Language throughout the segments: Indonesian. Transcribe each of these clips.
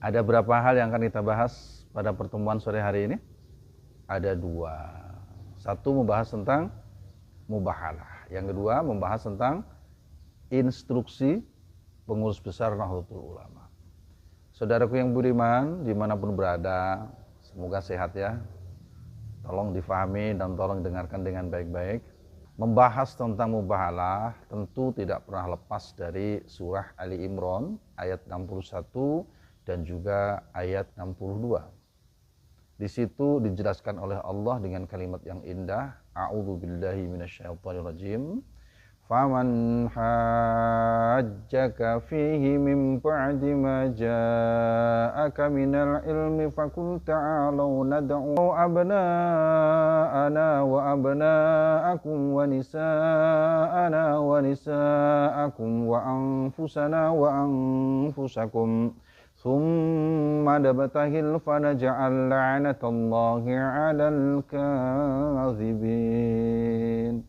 Ada berapa hal yang akan kita bahas pada pertemuan sore hari ini? Ada dua. Satu membahas tentang mubahalah. Yang kedua membahas tentang instruksi pengurus besar Nahdlatul Ulama. Saudaraku yang budiman, dimanapun berada, semoga sehat ya. Tolong difahami dan tolong dengarkan dengan baik-baik. Membahas tentang mubahalah tentu tidak pernah lepas dari surah Ali Imran ayat 61 dan juga ayat 62. Di situ dijelaskan oleh Allah dengan kalimat yang indah, a'udzubillahi minasyaitonirrajim. Faman hajjaka fihi min ba'di ma ja'aka minal ilmi faqul ta'alu nad'u abna'ana wa abna'akum wa nisa'ana wa nisa'akum wa anfusana wa anfusakum thumma nabtahil fanaj'al la'natallahi 'alal kadzibin.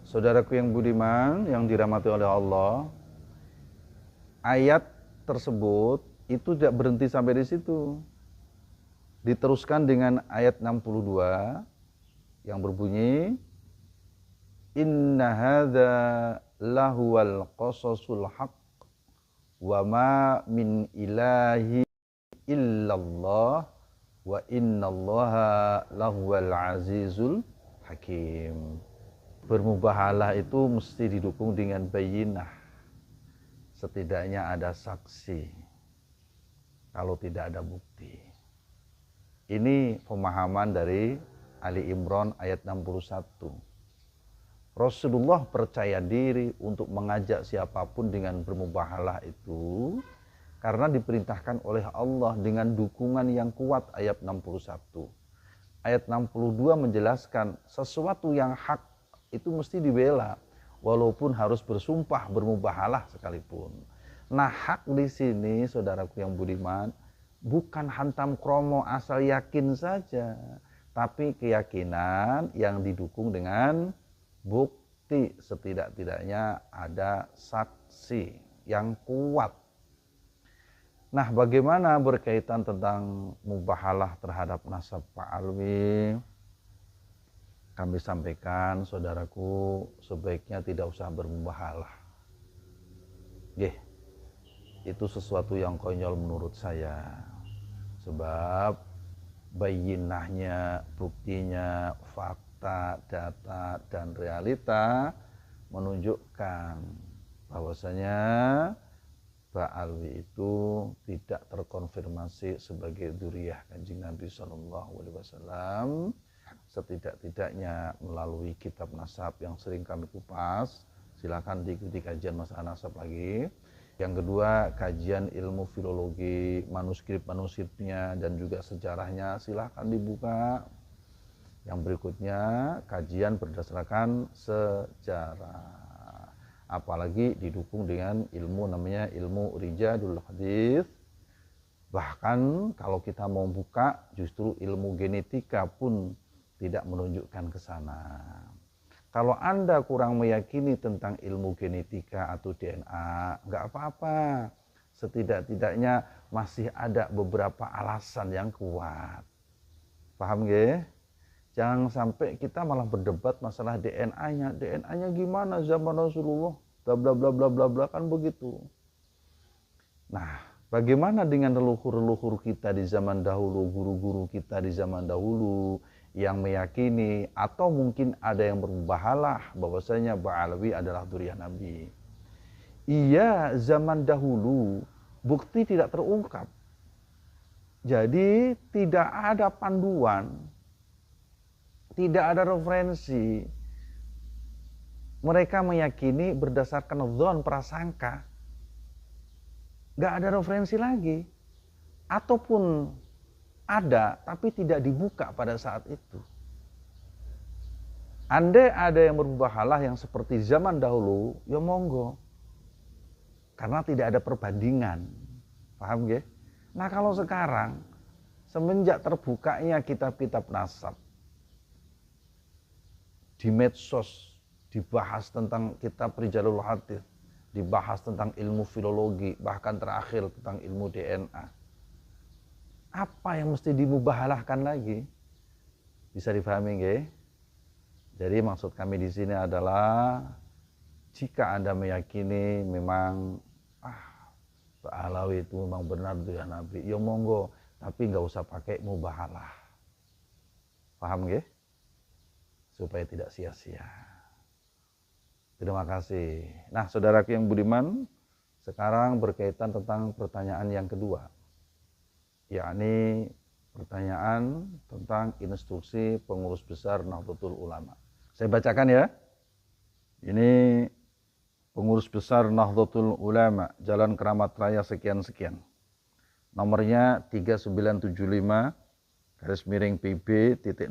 Saudaraku yang budiman, yang dirahmati oleh Allah, ayat tersebut itu tidak berhenti sampai di situ. Diteruskan dengan ayat 62 yang berbunyi, Inna hadza lahuwal qasasul haqq wa ma min ilahi illallah wa innallaha lahuwal azizul hakim. Bermubahalah itu mesti didukung dengan bayinah. Setidaknya ada saksi. Kalau tidak ada bukti. Ini pemahaman dari Ali Imran ayat 61. Rasulullah percaya diri untuk mengajak siapapun dengan bermubahalah itu karena diperintahkan oleh Allah dengan dukungan yang kuat ayat 61. Ayat 62 menjelaskan sesuatu yang hak itu mesti dibela walaupun harus bersumpah bermubahalah sekalipun. Nah, hak di sini saudaraku yang budiman bukan hantam kromo asal yakin saja, tapi keyakinan yang didukung dengan bukti, setidak-tidaknya ada saksi yang kuat. Nah, bagaimana berkaitan tentang mubahalah terhadap nasab Pak Alwi? Kami sampaikan, saudaraku, sebaiknya tidak usah bermubahalah. Itu sesuatu yang konyol menurut saya. Sebab bayinahnya, buktinya, fakta, data, dan realita menunjukkan bahwasanya Pak Alwi itu tidak terkonfirmasi sebagai dzurriyyah Kanjeng Nabi SAW. Setidak-tidaknya melalui kitab nasab yang sering kami kupas, silakan diikuti kajian masalah nasab lagi. Yang kedua, kajian ilmu filologi, manuskrip-manuskripnya dan juga sejarahnya silakan dibuka. Yang berikutnya, kajian berdasarkan sejarah. Apalagi didukung dengan ilmu namanya ilmu rijalul hadits. Bahkan kalau kita mau buka, justru ilmu genetika pun tidak menunjukkan ke sana. Kalau Anda kurang meyakini tentang ilmu genetika atau DNA, nggak apa-apa. Setidak-tidaknya masih ada beberapa alasan yang kuat. Paham nggih? Jangan sampai kita malah berdebat masalah DNA-nya. DNA-nya gimana zaman Rasulullah? Bla bla bla bla bla bla, kan begitu. Nah, bagaimana dengan leluhur-leluhur kita di zaman dahulu, guru-guru kita di zaman dahulu yang meyakini atau mungkin ada yang bermubahalah bahwasanya Ba'alawi adalah dzurriyyah Nabi. Iya, zaman dahulu bukti tidak terungkap. Jadi tidak ada panduan, tidak ada referensi. Mereka meyakini berdasarkan dzon, prasangka. Gak ada referensi lagi. Ataupun ada, tapi tidak dibuka pada saat itu. Andai ada yang bermubahalah yang seperti zaman dahulu, ya monggo. Karena tidak ada perbandingan. Paham gak? Nah, kalau sekarang, semenjak terbukanya kitab-kitab nasab, di medsos, dibahas tentang kitab Rijalul Hadits, dibahas tentang ilmu filologi, bahkan terakhir tentang ilmu DNA. Apa yang mesti dimubahalahkan lagi? Bisa dipahami nggih? Jadi maksud kami di sini adalah jika Anda meyakini memang Pak Alawi itu memang benar tuh ya Nabi, ya monggo, tapi nggak usah pakai mubahalah. Paham nggih? Supaya tidak sia-sia. Terima kasih. Nah, saudaraku yang budiman, sekarang berkaitan tentang pertanyaan yang kedua, yakni pertanyaan tentang instruksi pengurus besar Nahdlatul Ulama. Saya bacakan ya. Ini pengurus besar Nahdlatul Ulama, Jalan Keramat Raya sekian-sekian. Nomornya 3975 /PB.01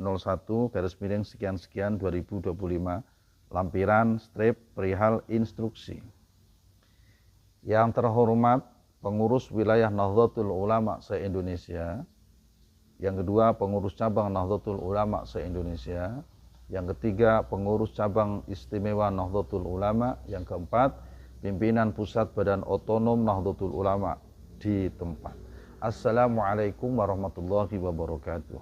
sekian-sekian 2025, lampiran strip perihal instruksi. Yang terhormat pengurus wilayah Nahdlatul Ulama se-Indonesia. Yang kedua, pengurus cabang Nahdlatul Ulama se-Indonesia. Yang ketiga, pengurus cabang istimewa Nahdlatul Ulama. Yang keempat, pimpinan pusat Badan Otonom Nahdlatul Ulama di tempat. Assalamualaikum warahmatullahi wabarakatuh.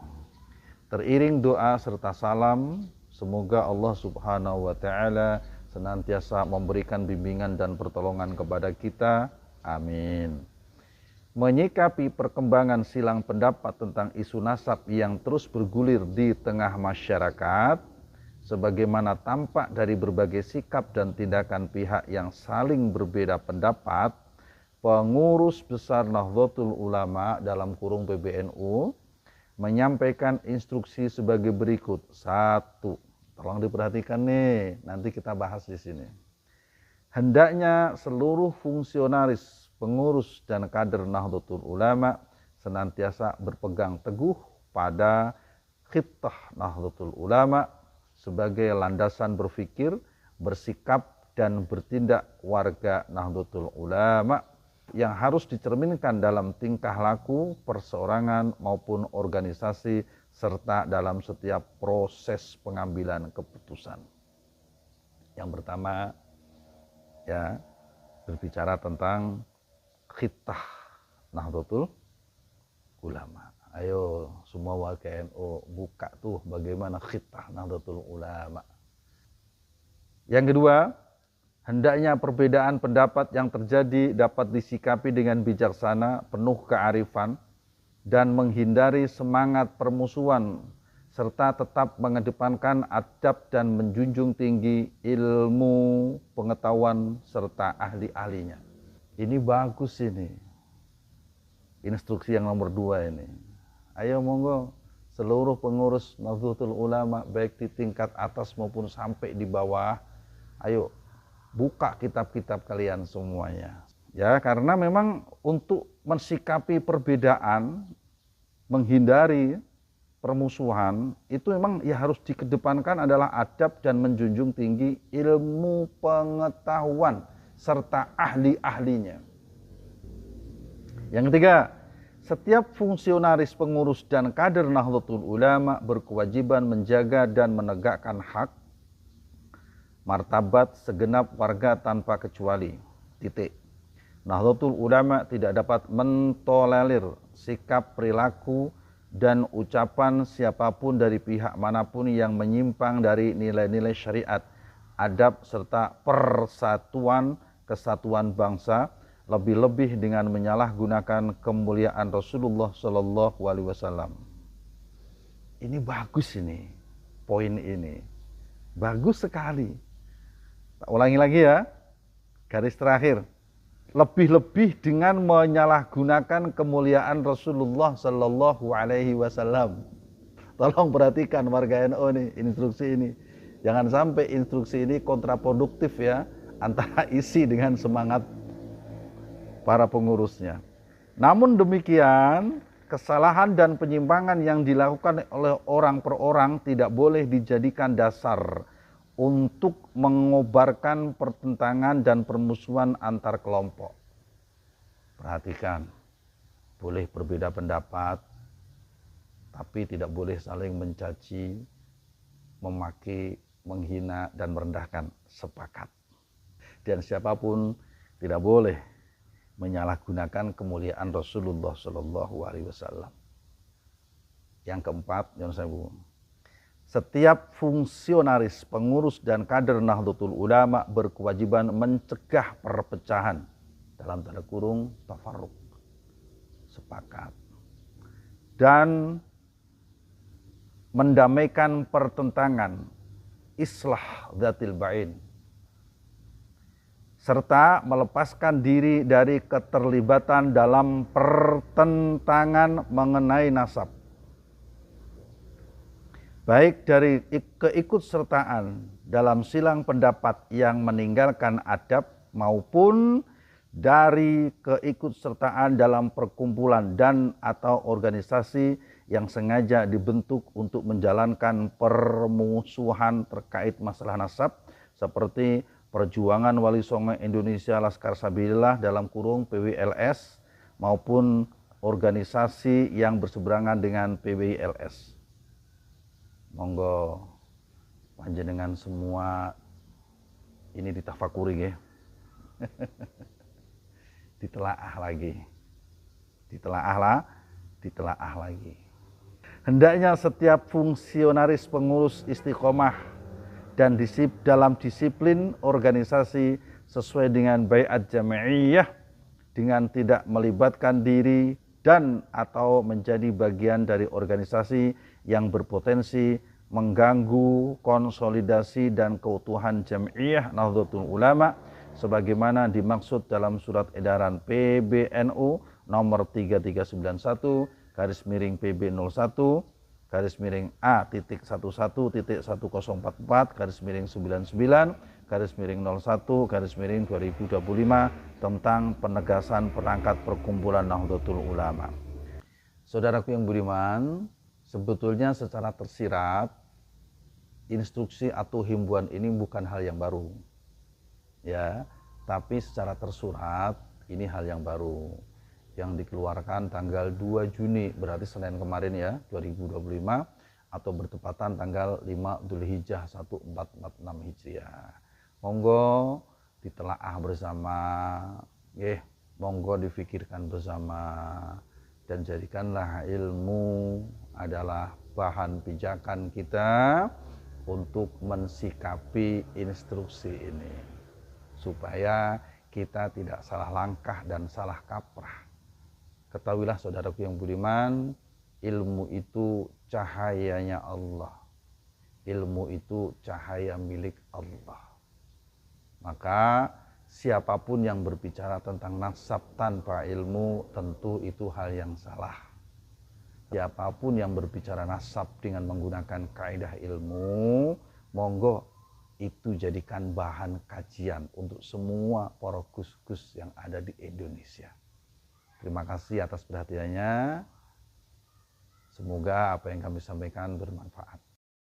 Teriring doa serta salam, semoga Allah Subhanahu wa taala senantiasa memberikan bimbingan dan pertolongan kepada kita. Amin. Menyikapi perkembangan silang pendapat tentang isu nasab yang terus bergulir di tengah masyarakat, sebagaimana tampak dari berbagai sikap dan tindakan pihak yang saling berbeda pendapat, pengurus besar Nahdlatul Ulama dalam kurung PBNU menyampaikan instruksi sebagai berikut. 1. Tolong diperhatikan nih, nanti kita bahas di sini. Hendaknya seluruh fungsionaris, pengurus dan kader Nahdlatul Ulama senantiasa berpegang teguh pada khittah Nahdlatul Ulama sebagai landasan berpikir, bersikap dan bertindak warga Nahdlatul Ulama yang harus dicerminkan dalam tingkah laku perseorangan maupun organisasi serta dalam setiap proses pengambilan keputusan. Yang pertama ya, berbicara tentang khittah Nahdlatul Ulama. Ayo semua warga NU buka tuh bagaimana khittah Nahdlatul Ulama. Yang kedua, hendaknya perbedaan pendapat yang terjadi dapat disikapi dengan bijaksana, penuh kearifan, dan menghindari semangat permusuhan, serta tetap mengedepankan adab dan menjunjung tinggi ilmu, pengetahuan, serta ahli-ahlinya. Ini bagus ini. Instruksi yang nomor 2 ini. Ayo monggo, seluruh pengurus Nahdlatul Ulama, baik di tingkat atas maupun sampai di bawah, ayo buka kitab-kitab kalian semuanya. Ya, karena memang untuk mensikapi perbedaan, menghindari permusuhan, itu memang ya harus dikedepankan adalah adab dan menjunjung tinggi ilmu pengetahuan serta ahli-ahlinya. Yang ketiga, setiap fungsionaris, pengurus dan kader Nahdlatul Ulama berkewajiban menjaga dan menegakkan hak martabat segenap warga tanpa kecuali. Titik. Nahdlatul Ulama tidak dapat mentolerir sikap, perilaku, dan ucapan siapapun dari pihak manapun yang menyimpang dari nilai-nilai syariat, adab, serta persatuan kesatuan bangsa, lebih-lebih dengan menyalahgunakan kemuliaan Rasulullah Shallallahu Alaihi Wasallam. Ini bagus ini, poin ini. Bagus sekali. Ulangi lagi ya, garis terakhir. Lebih-lebih dengan menyalahgunakan kemuliaan Rasulullah Sallallahu Alaihi Wasallam. Tolong perhatikan warga NU nih, instruksi ini. Jangan sampai instruksi ini kontraproduktif ya, antara isi dengan semangat para pengurusnya. Namun demikian, kesalahan dan penyimpangan yang dilakukan oleh orang per orang tidak boleh dijadikan dasar untuk mengobarkan pertentangan dan permusuhan antar kelompok. Perhatikan, boleh berbeda pendapat, tapi tidak boleh saling mencaci, memaki, menghina, dan merendahkan. Sepakat. Dan siapapun tidak boleh menyalahgunakan kemuliaan Rasulullah Shallallahu Alaihi Wasallam. Yang keempat, setiap fungsionaris, pengurus dan kader Nahdlatul Ulama berkewajiban mencegah perpecahan, dalam tanda kurung tafarruq, sepakat, dan mendamaikan pertentangan, islah dzatil bain, serta melepaskan diri dari keterlibatan dalam pertentangan mengenai nasab, baik dari keikutsertaan dalam silang pendapat yang meninggalkan adab maupun dari keikutsertaan dalam perkumpulan dan atau organisasi yang sengaja dibentuk untuk menjalankan permusuhan terkait masalah nasab, seperti Perjuangan Wali Songo Indonesia Laskar Sabilillah dalam kurung PWLS maupun organisasi yang berseberangan dengan PWLS. Monggo panjenengan semua ini ditafakuri ya. Ditelaah lagi. Hendaknya setiap fungsionaris, pengurus istiqomah dan dalam disiplin organisasi sesuai dengan baiat jamaiyah dengan tidak melibatkan diri dan atau menjadi bagian dari organisasi yang berpotensi mengganggu konsolidasi dan keutuhan Jam'iyah Nahdlatul Ulama sebagaimana dimaksud dalam surat edaran PBNU nomor 3391-A-1144-99-01-2025 tentang penegasan perangkat perkumpulan Nahdlatul Ulama. Saudaraku yang budiman, sebetulnya secara tersirat instruksi atau himbauan ini bukan hal yang baru, ya, tapi secara tersurat ini hal yang baru yang dikeluarkan tanggal 2 Juni, berarti Senin kemarin ya, 2025, atau bertepatan tanggal 5 Dzulhijjah 1446 Hijriah. Monggo ditelaah bersama, monggo difikirkan bersama, dan jadikanlah ilmu adalah bahan pijakan kita untuk mensikapi instruksi ini, supaya kita tidak salah langkah dan salah kaprah. Ketahuilah saudaraku yang budiman, ilmu itu cahayanya Allah. Ilmu itu cahaya milik Allah. Maka siapapun yang berbicara tentang nasab tanpa ilmu, tentu itu hal yang salah. Siapapun yang berbicara nasab dengan menggunakan kaidah ilmu, monggo itu jadikan bahan kajian untuk semua para gus-gus yang ada di Indonesia. Terima kasih atas perhatiannya. Semoga apa yang kami sampaikan bermanfaat.